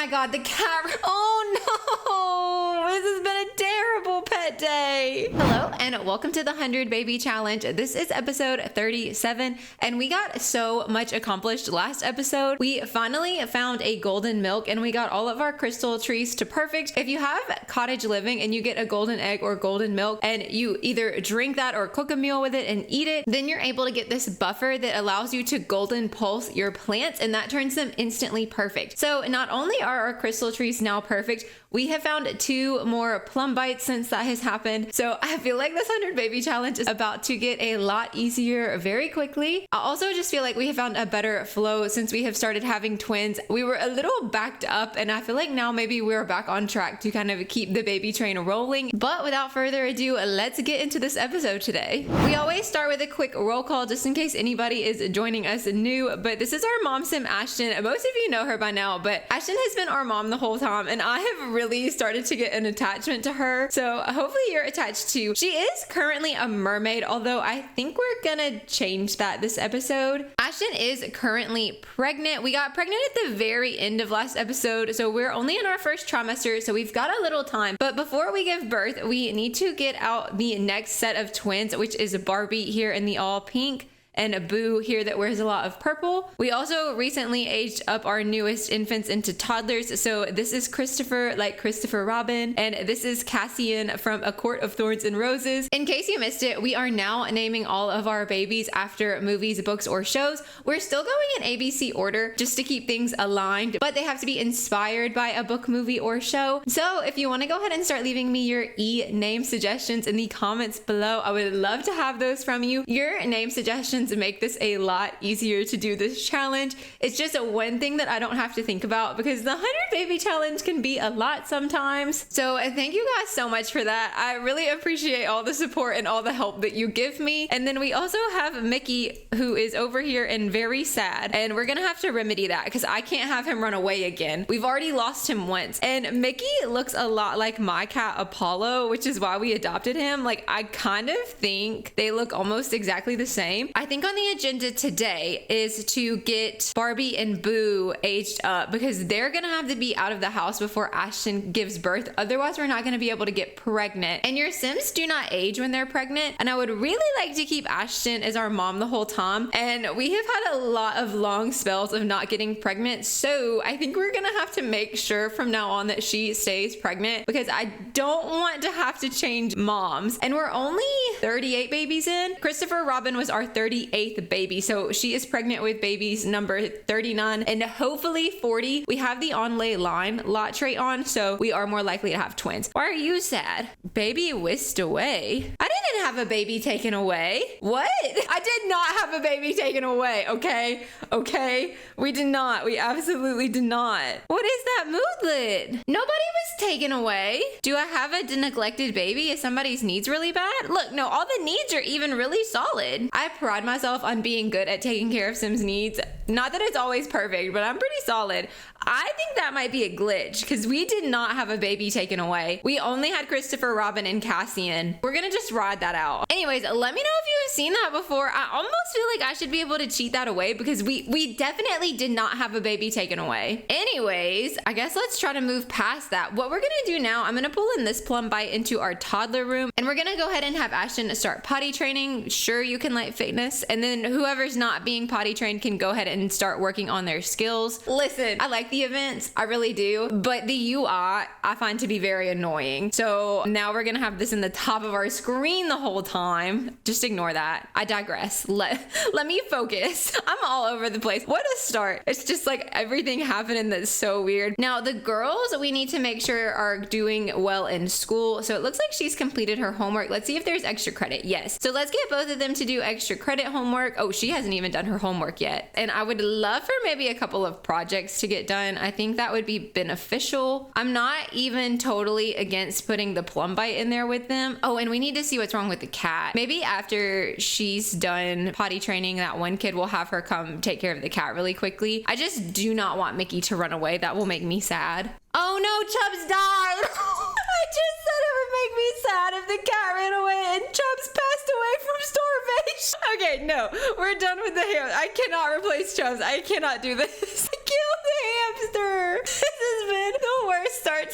my God, the cat. Oh no, this has been a terrible pet day. Hello and welcome to the 100 Baby Challenge. This is episode 37 and we got so much accomplished last episode. We finally found a golden milk and we got all of our crystal trees to perfect. If you have cottage living and you get a golden egg or golden milk and you either drink that or cook a meal with it and eat it, then you're able to get this buffer that allows you to golden pulse your plants and that turns them instantly perfect. So not only are our crystal trees now perfect, we have found 2 more plum bites since that has happened. So I feel like this 100 Baby Challenge is about to get a lot easier very quickly. I also just feel like we have found a better flow since we have started having twins. We were a little backed up and I feel like now maybe we're back on track to kind of keep the baby train rolling. But without further ado, let's get into this episode today. We always start with a quick roll call just in case anybody is joining us new, but this is our mom sim Ashton. Most of you know her by now, but Ashton has been our mom the whole time and I have really started to get an attachment to her. So hopefully you're attached too. She is currently a mermaid, although I think we're gonna change that this episode. Ashton is currently pregnant. We got pregnant at the very end of last episode, so we're only in our first trimester, so we've got a little time. But before we give birth, we need to get out the next set of twins, which is Barbie here in the all pink and a Boo here that wears a lot of purple. We also recently aged up our newest infants into toddlers. So this is Christopher, like Christopher Robin, and this is Cassian from A Court of Thorns and Roses. In case you missed it, we are now naming all of our babies after movies, books, or shows. We're still going in ABC order just to keep things aligned, but they have to be inspired by a book, movie, or show. So if you want to go ahead and start leaving me your name suggestions in the comments below, I would love to have those from you. Your name suggestions make this a lot easier to do this challenge. It's just one thing that I don't have to think about because the 100 Baby Challenge can be a lot sometimes. So thank you guys so much for that. I really appreciate all the support and all the help that you give me. And then we also have Mickey who is over here and very sad, and we're gonna have to remedy that because I can't have him run away again. We've already lost him once, and Mickey looks a lot like my cat Apollo, which is why we adopted him. Like, I kind of think they look almost exactly the same. I think on the agenda today is to get Barbie and Boo aged up because they're gonna have to be out of the house before Ashton gives birth. Otherwise, we're not gonna be able to get pregnant. And your Sims do not age when they're pregnant. And I would really like to keep Ashton as our mom the whole time. And we have had a lot of long spells of not getting pregnant. So I think we're gonna have to make sure from now on that she stays pregnant because I don't want to have to change moms. And we're only 38 babies in. Christopher Robin was our 38th baby, so she is pregnant with babies number 39 and hopefully 40. We have the on-lay line lot trait on, so we are more likely to have twins. Why are you sad? Baby whisked away. I didn't have a baby taken away. What? I did not have a baby taken away. Okay, we did not. We absolutely did not. What is that moodlet? Nobody was taken away. Do I have a neglected baby? Is somebody's needs really bad? Look, no, all the needs are even really solid. I pride myself on being good at taking care of Sims needs. Not that it's always perfect, but I'm pretty solid. I think that might be a glitch because we did not have a baby taken away. We only had Christopher Robin and Cassian. We're gonna just ride that out. Anyways, let me know if you've seen that before. I almost feel like I should be able to cheat that away because we definitely did not have a baby taken away. Anyways, I guess let's try to move past that. What we're gonna do now, I'm gonna pull in this plum bite into our toddler room and we're gonna go ahead and have Ashton start potty training. Sure, you can like fitness, and then whoever's not being potty trained can go ahead and start working on their skills. Listen, I like the events, I really do, but the UI I find to be very annoying. So now we're gonna have this in the top of our screen the whole time. Just ignore that. I digress. Let me focus. I'm all over the place. What a start. It's just like everything happening that's so weird. Now the girls we need to make sure are doing well in school. So it looks like she's completed her homework. Let's see if there's extra credit. Yes. So let's get both of them to do extra credit homework. Oh, she hasn't even done her homework yet. And I would love for maybe a couple of projects to get done. I think that would be beneficial. I'm not even totally against putting the plum bite in there with them. Oh, and we need to see what's wrong with the cat. Maybe after she's done potty training, that one kid will have her come take care of the cat really quickly. I just do not want Mickey to run away. That will make me sad. Oh no, Chubbs died. I just said it would make me sad if the cat ran away and Chubbs passed away from starvation. Okay, no, we're done with the ham. I cannot replace Chubbs. I cannot do this. Kill the hamster. This has been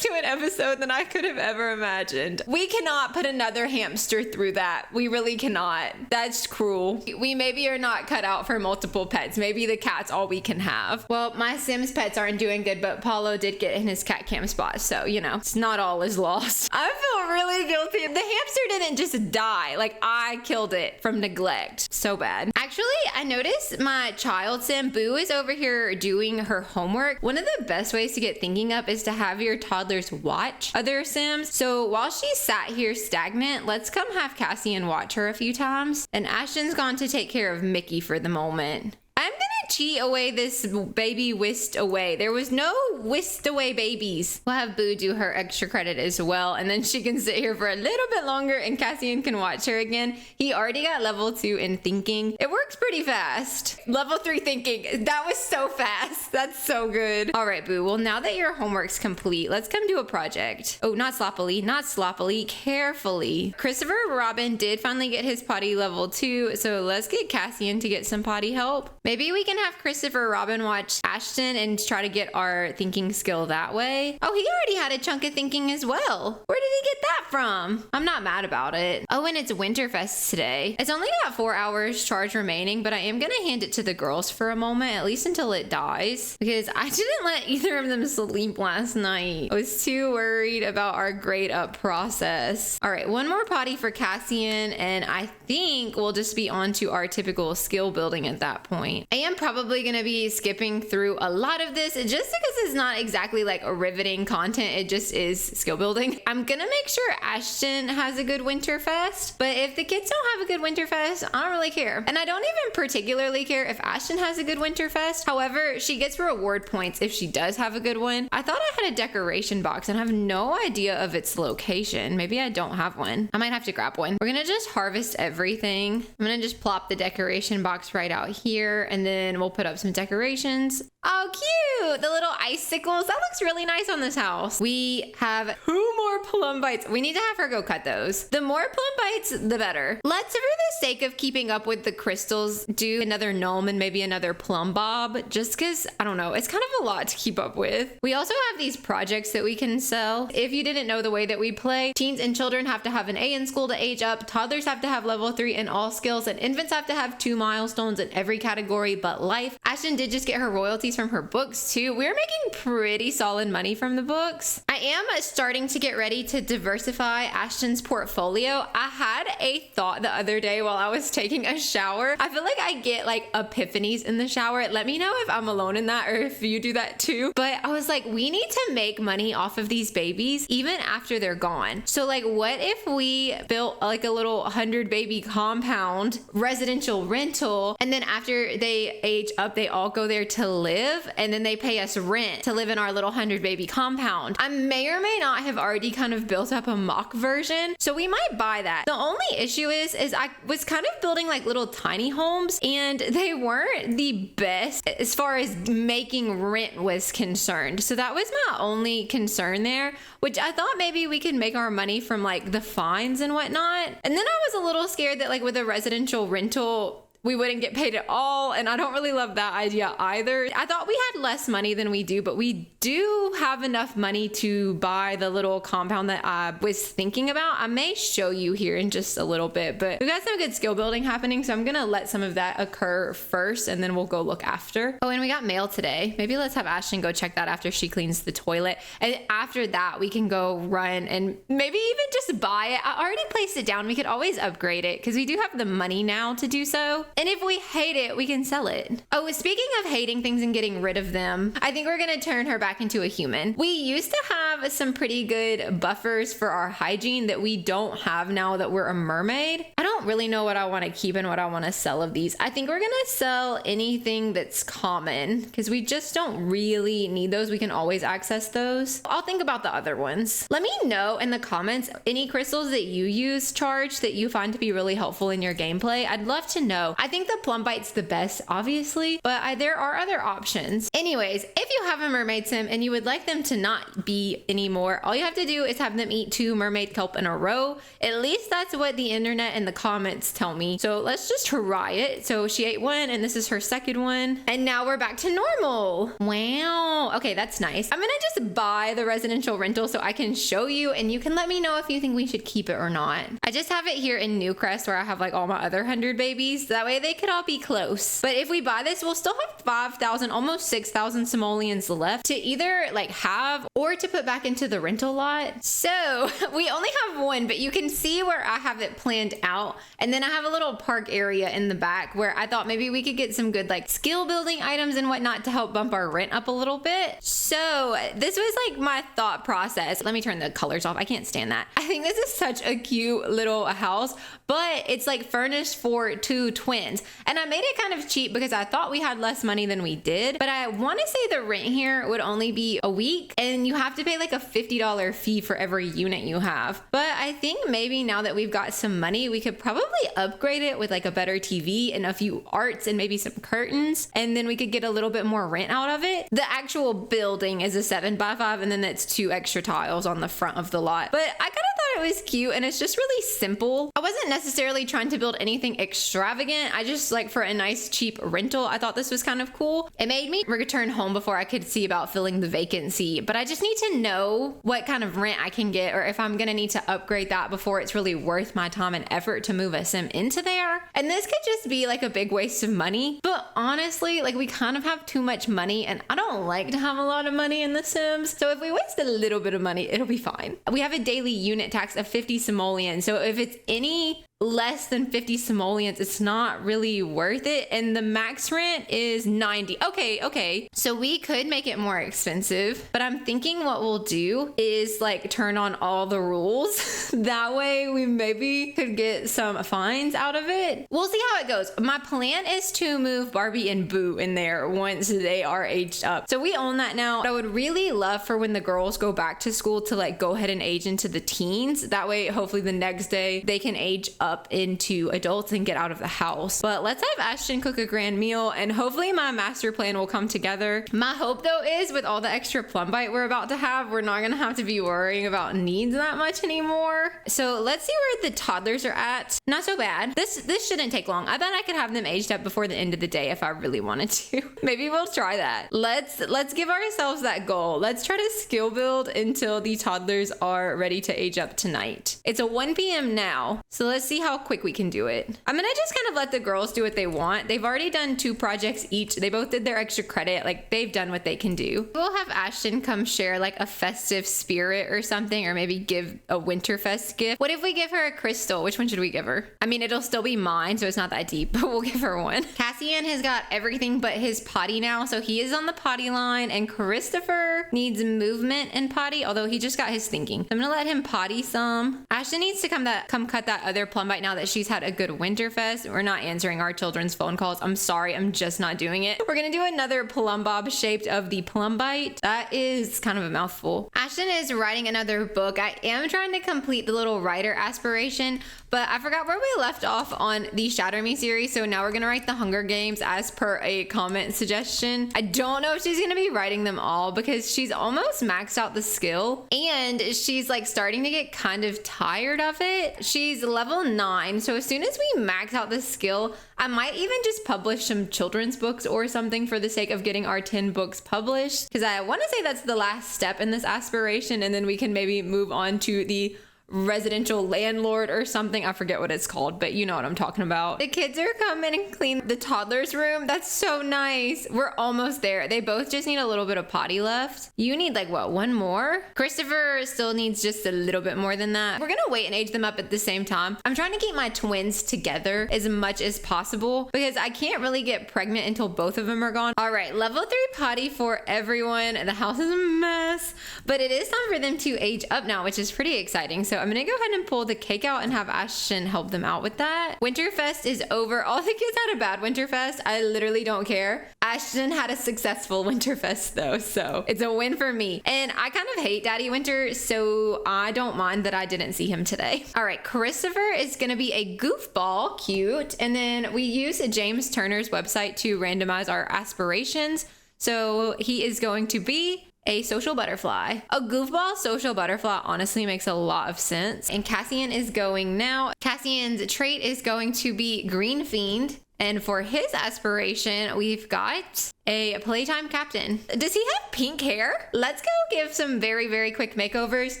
to an episode than I could have ever imagined. We cannot put another hamster through that. We really cannot. That's cruel. We maybe are not cut out for multiple pets. Maybe the cat's all we can have. Well, my Sims pets aren't doing good, but Paulo did get in his cat cam spot, so you know, it's not all is lost. I feel really guilty. The hamster didn't just die. Like, I killed it from neglect. So bad. Actually, I noticed my child Sim, Boo, is over here doing her homework. One of the best ways to get thinking up is to have your toddlers watch other Sims. So while she sat here stagnant, let's come have Cassian watch her a few times. And Ashton's gone to take care of Mickey for the moment. I'm gonna cheat away this baby whisked away. There was no whisked away babies. We'll have Boo do her extra credit as well, and then she can sit here for a little bit longer and Cassian can watch her again. He already got level 2 in thinking. It works pretty fast. Level 3 thinking. That was so fast. That's so good. All right, Boo. Well, now that your homework's complete, let's come do a project. Oh, not sloppily, not sloppily, carefully. Christopher Robin did finally get his potty level 2, so let's get Cassian to get some potty help. Maybe we can have Christopher Robin watch Ashton and try to get our thinking skill that way. Oh, he already had a chunk of thinking as well. Where did he get that from? I'm not mad about it. Oh, and it's Winterfest today. It's only got 4 hours charge remaining, but I am gonna hand it to the girls for a moment, at least until it dies, because I didn't let either of them sleep last night. I was too worried about our grade up process. All right, one more potty for Cassian, and I think we'll just be on to our typical skill building at that point. I am probably going to be skipping through a lot of this just because it's not exactly like a riveting content. It just is skill building. I'm going to make sure Ashton has a good Winterfest, but if the kids don't have a good Winterfest, I don't really care. And I don't even particularly care if Ashton has a good Winterfest. However, she gets reward points if she does have a good one. I thought I had a decoration box and I have no idea of its location. Maybe I don't have one. I might have to grab one. We're going to just harvest everything. I'm going to just plop the decoration box right out here, and then we'll put up some decorations. Oh, cute! The little icicles. That looks really nice on this house. We have 2 more plum bites. We need to have her go cut those. The more plum bites, the better. Let's, for the sake of keeping up with the crystals, do another gnome and maybe another plum bob, just because, I don't know, it's kind of a lot to keep up with. We also have these projects that we can sell. If you didn't know the way that we play, teens and children have to have an A in school to age up, toddlers have to have level 3 in all skills, and infants have to have 2 milestones in every category but life. Ashton did just get her royalties from her books too. We're making pretty solid money from the books. I am starting to get ready to diversify Ashton's portfolio. I had a thought the other day while I was taking a shower. I feel like I get like epiphanies in the shower. Let me know if I'm alone in that or if you do that too. But I was like, we need to make money off of these babies even after they're gone. So like, what if we built like a little 100 baby compound residential rental, and then after they age up, they all go there to live, and then they pay us rent to live in our little 100 baby compound. I may or may not have already kind of built up a mock version, so we might buy that. The only issue is I was kind of building like little tiny homes, and they weren't the best as far as making rent was concerned. So that was my only concern there, which I thought maybe we could make our money from like the fines and whatnot. And then I was a little scared that like with a residential rental, we wouldn't get paid at all, and I don't really love that idea either. I thought we had less money than we do, but we do have enough money to buy the little compound that I was thinking about. I may show you here in just a little bit, but we've got some good skill building happening, so I'm gonna let some of that occur first, and then we'll go look after. Oh, and we got mail today. Maybe let's have Ashton go check that after she cleans the toilet, and after that we can go run and maybe even just buy it. I already placed it down. We could always upgrade it because we do have the money now to do so. And if we hate it, we can sell it. Oh, speaking of hating things and getting rid of them, I think we're gonna turn her back into a human. We used to have some pretty good buffers for our hygiene that we don't have now that we're a mermaid. I don't really know what I want to keep and what I want to sell of these. I think we're gonna sell anything that's common because we just don't really need those. We can always access those. I'll think about the other ones. Let me know in the comments any crystals that you use charge that you find to be really helpful in your gameplay. I'd love to know. I think the plum bite's the best, obviously, but there are other options. Anyways, if you have a mermaid sim and you would like them to not be anymore, all you have to do is have them eat 2 mermaid kelp in a row. At least that's what the internet and the comments tell me. So let's just try it. So she ate one and this is her second one. And now we're back to normal. Wow. Okay, that's nice. I'm gonna just buy the residential rental so I can show you and you can let me know if you think we should keep it or not. I just have it here in Newcrest where I have like all my other 100 babies. That way they could all be close. But if we buy this, we'll still have 5,000, almost 6,000 simoleons left to either like have or to put back into the rental lot. So we only have one, but you can see where I have it planned out. And then I have a little park area in the back where I thought maybe we could get some good like skill building items and whatnot to help bump our rent up a little bit. So this was like my thought process. Let me turn the colors off. I can't stand that. I think this is such a cute little house, but it's like furnished for 2 twins. And I made it kind of cheap because I thought we had less money than we did. But I want to say the rent here would only be a week and you have to pay like a $50 fee for every unit you have. But I think maybe now that we've got some money, we could probably upgrade it with like a better TV and a few arts and maybe some curtains. And then we could get a little bit more rent out of it. The actual building is a 7x5 and then that's 2 extra tiles on the front of the lot. But I kind of thought it was cute and it's just really simple. I wasn't necessarily trying to build anything extravagant. I just like for a nice cheap rental, I thought this was kind of cool. It made me return home before I could see about filling the vacancy, but I just need to know what kind of rent I can get or if I'm gonna need to upgrade that before it's really worth my time and effort to move a sim into there. And this could just be like a big waste of money, but honestly, like we kind of have too much money and I don't like to have a lot of money in the Sims. So if we waste a little bit of money, it'll be fine. We have a daily unit tax of 50 simoleons. So if it's any less than 50 simoleons, it's not really worth it. And the max rent is 90. Okay. So we could make it more expensive, but I'm thinking what we'll do is like turn on all the rules. That way we maybe could get some fines out of it. We'll see how it goes. My plan is to move Barbie and Boo in there once they are aged up. So we own that now. I would really love for when the girls go back to school to like go ahead and age into the teens. That way, hopefully the next day they can age up into adults and get out of the house. But let's have Ashton cook a grand meal and hopefully my master plan will come together. My hope though is with all the extra Plumbite we're about to have, we're not gonna have to be worrying about needs that much anymore. So let's see where the toddlers are at. Not so bad. This shouldn't take long. I bet I could have them aged up before the end of the day if I really wanted to. Maybe we'll try that. Let's give ourselves that goal. Let's try to skill build until the toddlers are ready to age up tonight. It's a 1 p.m. now, so let's see how quick we can do it. I'm gonna just kind of let the girls do what they want. They've already done 2 projects each. They both did their extra credit. Like they've done what they can do. We'll have Ashton come share like a festive spirit or something, or maybe give a Winterfest gift. What if we give her a crystal? Which one should we give her? I mean, it'll still be mine, so it's not that deep, but we'll give her one. Cassian has got everything but his potty now, so he is on the potty line, and Christopher needs movement and potty, although he just got his thinking. I'm gonna let him potty some. Ashton needs to come cut that other Plumbite now that she's had a good Winterfest. We're not answering our children's phone calls. I'm sorry, I'm just not doing it. We're gonna do another plum bob shaped of the Plumbite. That is kind of a mouthful. Ashton is writing another book. I am trying to complete the little writer aspiration, but I forgot where we left off on the Shatter Me series, so now we're gonna write the Hunger Games as per a comment suggestion. I don't know if she's gonna be writing them all because she's almost maxed out the skill and she's like starting to get kind of tired of it. She's level 9, so as soon as we max out the skill, I might even just publish some children's books or something for the sake of getting our 10 books published, because I want to say that's the last step in this aspiration, and then we can maybe move on to the residential landlord or something. I forget what it's called, but you know what I'm talking about. The kids are coming and clean the toddler's room. That's so nice. We're almost there. They both just need a little bit of potty left. You need like what, 1 more? Christopher still needs just a little bit more than that. We're gonna wait and age them up at the same time. I'm trying to keep my twins together as much as possible because I can't really get pregnant until both of them are gone. All right, level 3 potty for everyone. The house is a mess, but it is time for them to age up now, which is pretty exciting. So I'm gonna go ahead and pull the cake out and have Ashton help them out with that. Winterfest is over. All the kids had a bad Winterfest. I literally don't care. Ashton had a successful Winterfest though, so it's a win for me. And I kind of hate Daddy Winter, so I don't mind that I didn't see him today. All right, Christopher is gonna be a goofball, cute. And then we use James Turner's website to randomize our aspirations. So he is going to be a social butterfly. A goofball social butterfly honestly makes a lot of sense. And Cassian is going now. Cassian's trait is going to be Green Fiend. And for his aspiration, we've got a playtime captain. Does he have pink hair? Let's go give some very, very quick makeovers.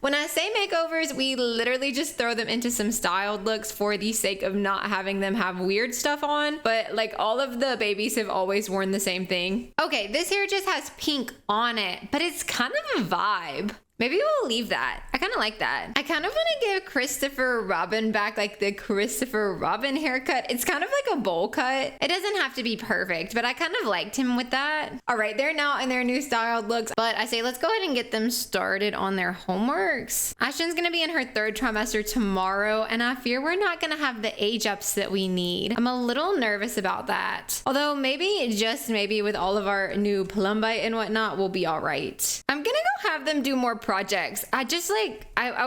When I say makeovers, we literally just throw them into some styled looks for the sake of not having them have weird stuff on. But like all of the babies have always worn the same thing. Okay, this hair just has pink on it, but it's kind of a vibe. Maybe we'll leave that. I kind of like that. I kind of want to give Christopher Robin back like the Christopher Robin haircut. It's kind of like a bowl cut. It doesn't have to be perfect, but I kind of liked him with that. All right, they're now in their new styled looks, but I say let's go ahead and get them started on their homeworks. Ashton's going to be in her 3rd trimester tomorrow, and I fear we're not going to have the age ups that we need. I'm a little nervous about that. Although maybe, just maybe with all of our new PlumBuy and whatnot, we'll be all right. I'm going to go have them do more projects. I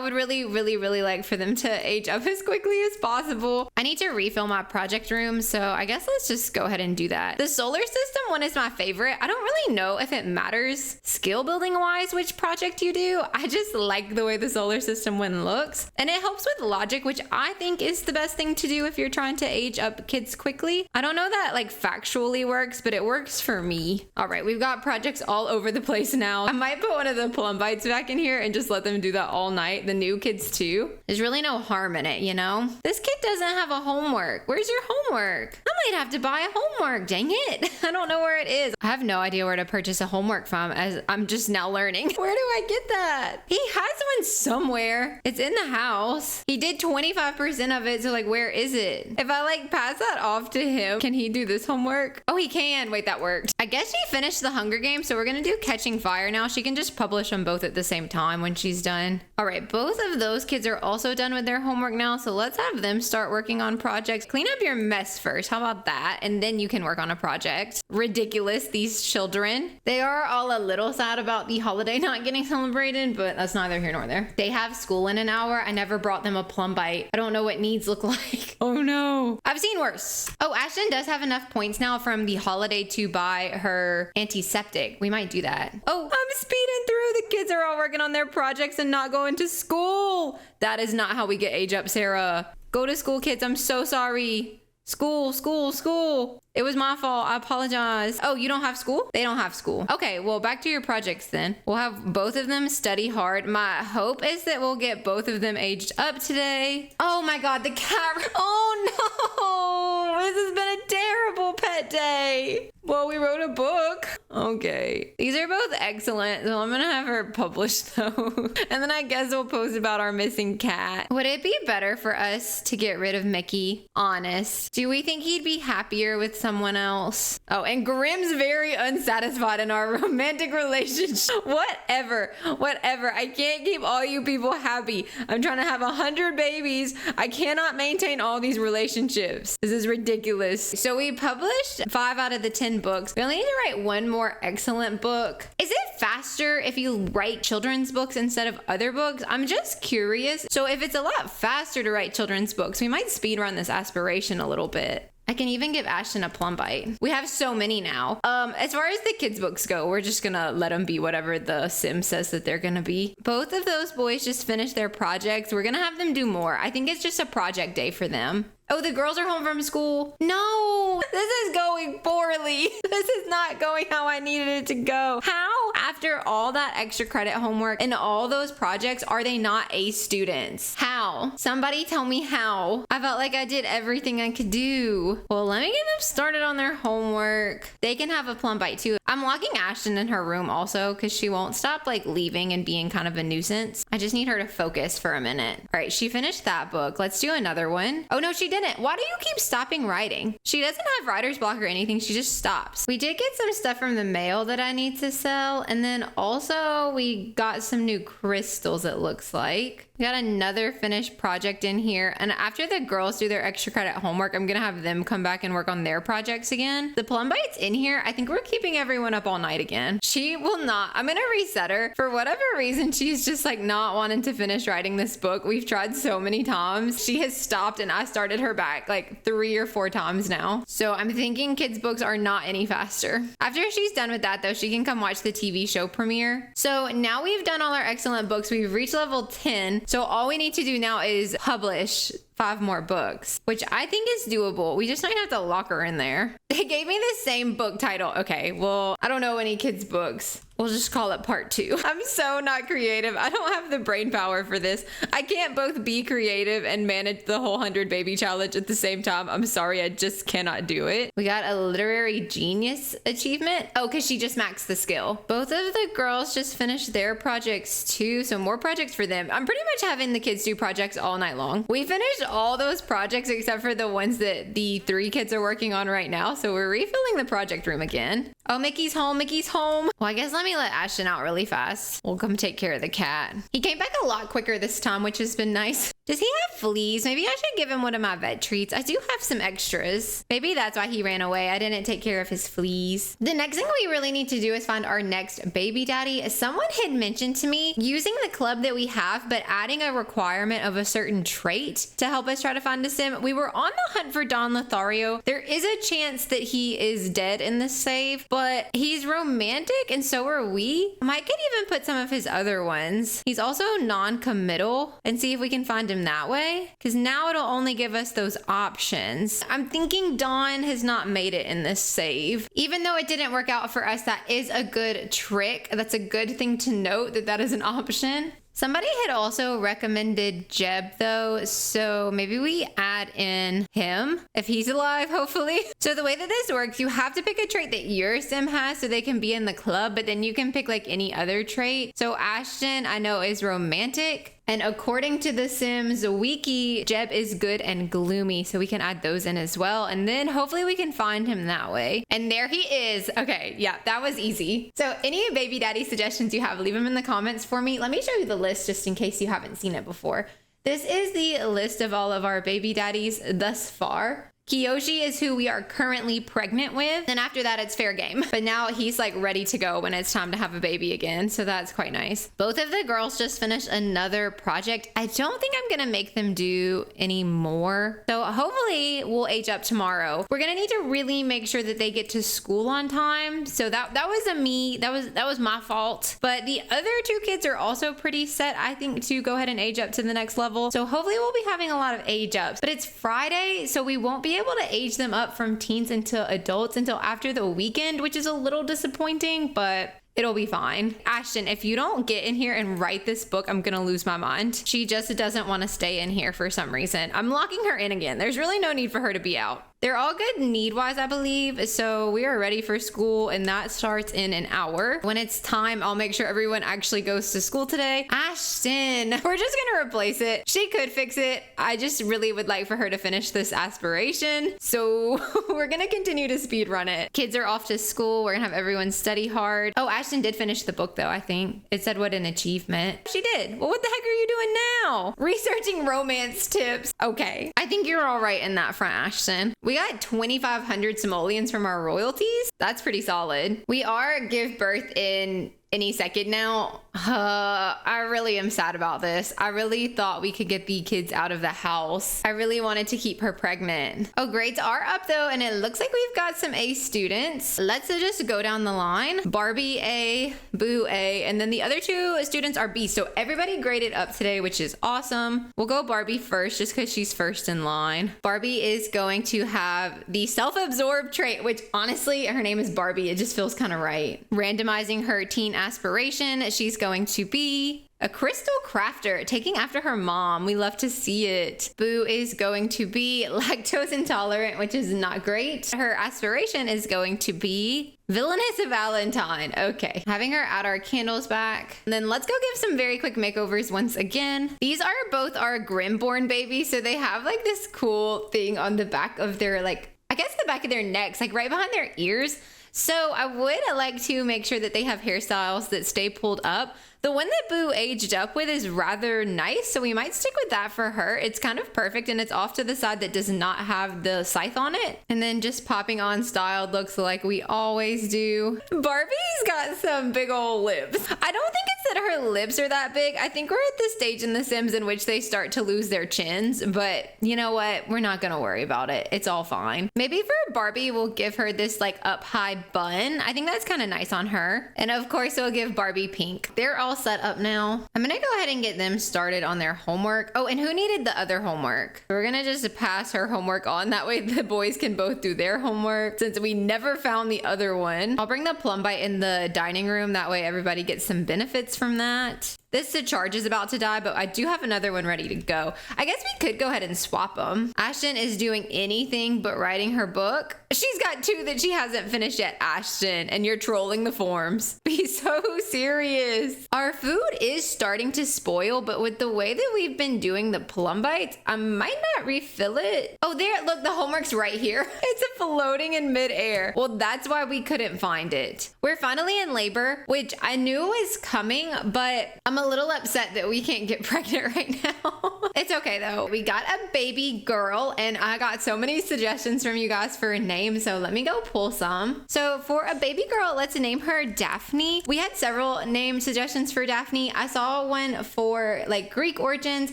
would really like for them to age up as quickly as possible. I need to refill my project room, so I guess let's just go ahead and do that. The solar system one is my favorite. I don't really know if it matters skill building wise which project you do. I just like the way the solar system one looks, and it helps with logic, which I think is the best thing to do if you're trying to age up kids quickly. I don't know that like factually works, but it works for me. All right, we've got projects all over the place now. I might put one of the plum bites back in here and just let them do that all night. The new kids too. There's really no harm in it, you know? This kid doesn't have a homework. Where's your homework? I might have to buy a homework. Dang it. I don't know where it is. I have no idea where to purchase a homework from, as I'm just now learning. Where do I get that? He has one somewhere. It's in the house. He did 25% of it, so like where is it? If I like pass that off to him, can he do this homework? Oh, he can. Wait, that worked. I guess she finished the Hunger Games, so we're gonna do Catching Fire now. She can just publish them both at the same time when she's done. All right, both of those kids are also done with their homework now, so let's have them start working on projects. Clean up your mess first. How about that? And then you can work on a project. Ridiculous, these children. They are all a little sad about the holiday not getting celebrated, but that's neither here nor there. They have school in an hour. I never brought them a plum bite. I don't know what needs look like. Oh no. I've seen worse. Oh, Ashton does have enough points now from the holiday to buy her antiseptic. We might do that. Oh, I'm speeding through. The kids are all working on their projects and not going to school. That is not how we get age up, Sarah. Go to school, kids. I'm so sorry. School, school, school. It was my fault. I apologize. Oh, you don't have school? They don't have school. Okay, well, back to your projects then. We'll have both of them study hard. My hope is that we'll get both of them aged up today. Oh my God, the cat. Oh no, this has been a terrible pet day. Well, we wrote a book. Okay. These are both excellent, so I'm gonna have her publish those. And then I guess we'll post about our missing cat. Would it be better for us to get rid of Mickey? Honest. Do we think he'd be happier with someone else? Oh, and Grimm's very unsatisfied in our romantic relationship. Whatever. I can't keep all you people happy. I'm trying to have 100 babies. I cannot maintain all these relationships. This is ridiculous. So we published 5 out of the 10 books. We only need to write one more excellent book. Is it faster if you write children's books instead of other books? I'm just curious. So if it's a lot faster to write children's books, we might speed run this aspiration a little bit. I can even give Ashton a plum bite. We have so many now. As far as the kids' books go, we're just gonna let them be whatever the sim says that they're gonna be. Both of those boys just finished their projects. We're gonna have them do more. I think it's just a project day for them. Oh, the girls are home from school. No, this is going poorly. This is not going how I needed it to go. How, after all that extra credit homework and all those projects, are they not A students? How? Somebody tell me how. I felt like I did everything I could do. Well, let me get them started on their homework. They can have a plum bite too. I'm locking Ashton in her room also because she won't stop like leaving and being kind of a nuisance. I just need her to focus for a minute. All right, she finished that book. Let's do another one. Oh no, she didn't. Why do you keep stopping writing? She doesn't have writer's block or anything. She just stops. We did get some stuff from the mail that I need to sell. And then also we got some new crystals, it looks like. We got another finished project in here. And after the girls do their extra credit homework, I'm going to have them come back and work on their projects again. The plum bite's in here. I think we're keeping everyone up all night again. She will not. I'm going to reset her. For whatever reason, she's just like not wanting to finish writing this book. We've tried so many times. She has stopped and I started her back like 3 or 4 times now. So I'm thinking kids' books are not any faster. After she's done with that though, she can come watch the TV TV show premiere. So now we've done all our excellent books. We've reached level 10. So all we need to do now is publish 5 more books, which I think is doable. We just might have to lock her in there. They gave me the same book title. Okay, well, I don't know any kids' books. We'll just call it part 2. I'm so not creative. I don't have the brain power for this. I can't both be creative and manage the whole 100 baby challenge at the same time. I'm sorry, I just cannot do it. We got a literary genius achievement. Oh, because she just maxed the skill. Both of the girls just finished their projects too, so more projects for them. I'm pretty much having the kids do projects all night long. We finished all those projects except for the ones that the 3 kids are working on right now, so we're refilling the project room again. Oh, Mickey's home, Mickey's home. Well, I guess let me let Ashton out really fast. We'll come take care of the cat. He came back a lot quicker this time, which has been nice. Does he have fleas? Maybe I should give him one of my vet treats. I do have some extras. Maybe that's why he ran away. I didn't take care of his fleas. The next thing we really need to do is find our next baby daddy. Someone had mentioned to me using the club that we have, but adding a requirement of a certain trait to help us try to find a sim. We were on the hunt for Don Lothario. There is a chance that he is dead in this save, but he's romantic and so are we. Mike could even put some of his other ones. He's also non-committal, and see if we can find him that way, because now it'll only give us those options. I'm thinking Don has not made it in this save. Even though it didn't work out for us, that is a good trick. That's a good thing to note, that that is an option. Somebody had also recommended Jeb though, so maybe we add in him if he's alive, hopefully. So the way that this works, you have to pick a trait that your sim has so they can be in the club, but then you can pick like any other trait. So Ashton, I know, is romantic. And according to the Sims wiki, Jeb is good and gloomy, so we can add those in as well. And then hopefully we can find him that way. And there he is. Okay, yeah, that was easy. So any baby daddy suggestions you have, leave them in the comments for me. Let me show you the list just in case you haven't seen it before. This is the list of all of our baby daddies thus far. Kiyoshi is who we are currently pregnant with. And after that, it's fair game. But now he's like ready to go when it's time to have a baby again. So that's quite nice. Both of the girls just finished another project. I don't think I'm gonna make them do any more. So hopefully we'll age up tomorrow. We're gonna need to really make sure that they get to school on time. So that was my fault. But the other 2 kids are also pretty set, I think, to go ahead and age up to the next level. So hopefully we'll be having a lot of age ups. But it's Friday, so we won't be able to age them up from teens into adults until after the weekend, which is a little disappointing, but it'll be fine. Ashton, if you don't get in here and write this book, I'm gonna lose my mind. She just doesn't want to stay in here for some reason. I'm locking her in again. There's really no need for her to be out. They're all good need-wise, I believe, so we are ready for school, and that starts in an hour. When it's time, I'll make sure everyone actually goes to school today. Ashton, we're just gonna replace it. She could fix it. I just really would like for her to finish this aspiration, so we're gonna continue to speed run it. Kids are off to school. We're gonna have everyone study hard. Oh, Ashton did finish the book, though, I think. It said what an achievement. She did. Well, what the heck are you doing now? Researching romance tips. Okay, I think you're all right in that front, Ashton. We got 2,500 simoleons from our royalties. That's pretty solid. We are give birth in any second now. I really am sad about this. I really thought we could get the kids out of the house. I really wanted to keep her pregnant. Oh, grades are up though, and it looks like we've got some A students. Let's just go down the line. Barbie A, Boo A, and then the other 2 students are B. So everybody graded up today, which is awesome. We'll go Barbie first just because she's first in line. Barbie is going to have the self-absorbed trait, which honestly, her name is Barbie. It just feels kind of right. Randomizing her teen aspiration, she's going to be a crystal crafter, taking after her mom. We love to see it. Boo is going to be lactose intolerant, which is not great. Her aspiration is going to be villainous Valentine. Okay, having her add our candles back. And then let's go give some very quick makeovers once again. These are both our Grimborn babies, so they have like this cool thing on the back of their, like, I guess the back of their necks, like right behind their ears. So I would like to make sure that they have hairstyles that stay pulled up. The one that Boo aged up with is rather nice, so we might stick with that for her. It's kind of perfect, and it's off to the side that does not have the scythe on it. And then just popping on styled looks like we always do. Barbie's got some big old lips. I don't think it's that her lips are that big. I think we're at the stage in The Sims in which they start to lose their chins, but you know what? We're not gonna worry about it. It's all fine. Maybe for Barbie, we'll give her this like up high bun. I think that's kind of nice on her. And of course, we'll give Barbie pink. They're all set up now. I'm gonna go ahead and get them started on their homework. Oh, and who needed the other homework? We're gonna just pass her homework on. That way the boys can both do their homework since we never found the other one. I'll bring the PlumBite in the dining room. That way everybody gets some benefits from that. This to charge is about to die, but I do have another one ready to go. I guess we could go ahead and swap them. Ashton is doing anything but writing her book. She's got 2 that she hasn't finished yet, Ashton, and you're trolling the forms. Be so serious. Our food is starting to spoil, but with the way that we've been doing the PlumBites, I might not refill it. Oh, there, look, the homework's right here. It's floating in midair. Well, that's why we couldn't find it. We're finally in labor, which I knew was coming, but I'm a little upset that we can't get pregnant right now. It's okay though. We got a baby girl, and I got so many suggestions from you guys for a name, so let me go pull some. So for a baby girl, let's name her Daphne. We had several name suggestions for Daphne. I saw one for like Greek origins.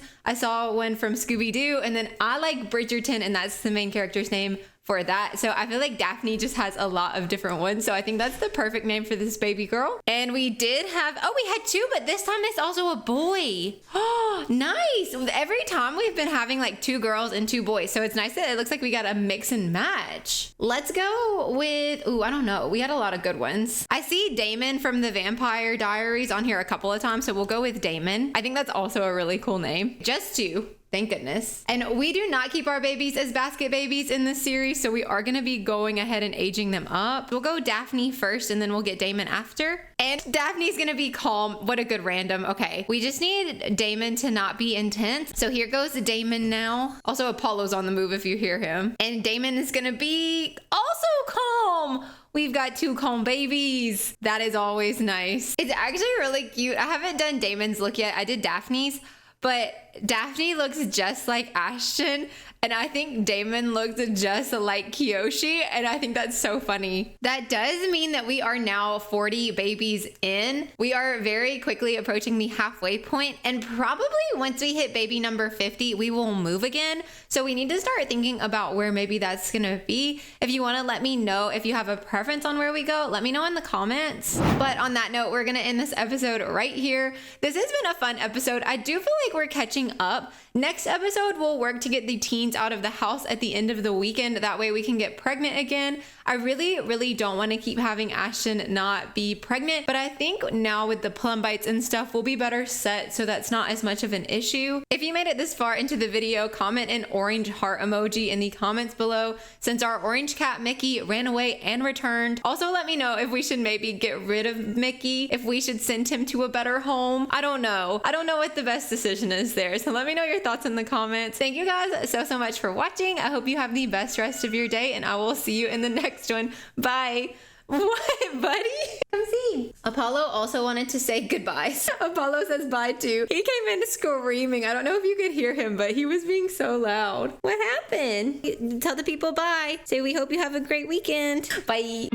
I saw one from Scooby-Doo, and then I like Bridgerton, and that's the main character's name for that. So I feel like Daphne just has a lot of different ones. So I think that's the perfect name for this baby girl. And we did have, oh, we had 2, but this time it's also a boy. Oh, nice. Every time we've been having like 2 girls and 2 boys. So it's nice that it looks like we got a mix and match. Let's go with, ooh, I don't know. We had a lot of good ones. I see Damon from the Vampire Diaries on here a couple of times. So we'll go with Damon. I think that's also a really cool name. Just 2. Thank goodness. And we do not keep our babies as basket babies in this series, so we are gonna be going ahead and aging them up. We'll go Daphne first, and then we'll get Damon after. And Daphne's gonna be calm. What a good random. Okay, we just need Damon to not be intense. So here goes Damon now. Also, Apollo's on the move if you hear him. And Damon is gonna be also calm. We've got 2 calm babies. That is always nice. It's actually really cute. I haven't done Damon's look yet. I did Daphne's. But Daphne looks just like Ashton, and I think Damon looks just like Kiyoshi, and I think that's so funny. That does mean that we are now 40 babies in. We are very quickly approaching the halfway point, and probably once we hit baby number 50, we will move again. So we need to start thinking about where maybe that's gonna be. If you wanna let me know if you have a preference on where we go, let me know in the comments. But on that note, we're gonna end this episode right here. This has been a fun episode. I do feel like we're catching up. Next episode, we'll work to get the teens out of the house at the end of the weekend. That way we can get pregnant again. I really don't want to keep having Ashton not be pregnant, but I think now with the PlumBites and stuff, we'll be better set, so that's not as much of an issue. If you made it this far into the video, comment an orange heart emoji in the comments below, since our orange cat Mickey ran away and returned. Also, let me know if we should maybe get rid of Mickey, if we should send him to a better home. I don't know what the best decision is there, so let me know your thoughts in the comments. Thank you guys so much for watching. I hope you have the best rest of your day, and I will see you in the next one. Bye. What, buddy? Come see. Apollo also wanted to say goodbye. Apollo says bye too. He came in screaming. I don't know if you could hear him, but he was being so loud. What happened? Tell the people bye. Say we hope you have a great weekend. Bye.